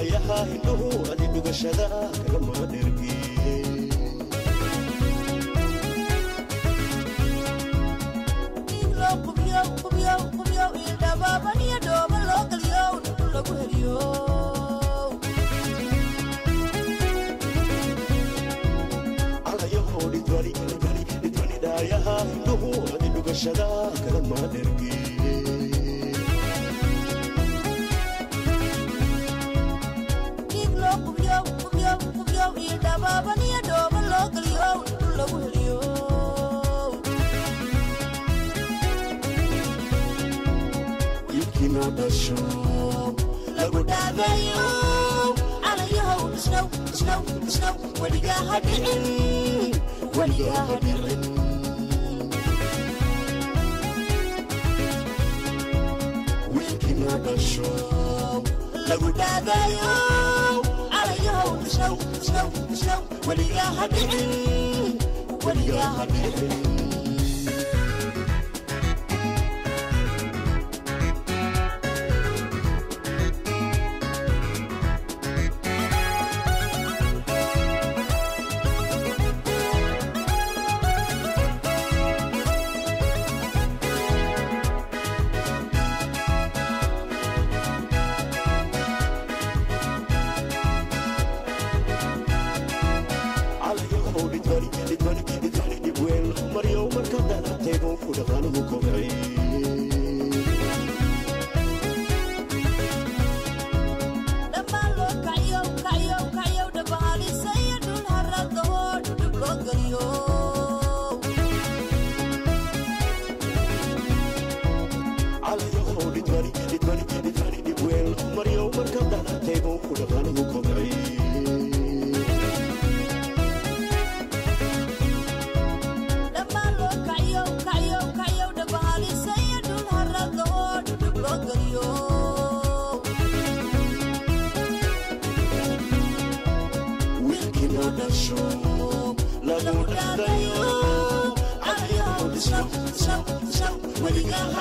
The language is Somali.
daayaha indhuhu adi dhugashada kagama dhergi qubyo ildhabaaban iyo dhooba loo galiyo dhul lagu heliyo alayaho dhidwani daayaha indhuhu adi dhugashada kagama dhergi qubyo ildhabaaban iyo dhooba loo galiyo dhul lagu heliyo dasho lagu dhaadayo alayahow isnow weligaa ha dhicin wiilkiina dhasho lagu dhaadayo alayahow isnow weligaa ha dhicin مريو مركض تيبو فدغانه كوبعي لما لو كعيو دبالي سيد الهرد هود دبلوغريو على يهو لدواني دبويل مريو مركض تيبو فدغانه كوبعي lagu dhaadayo alayahow isnow weligaa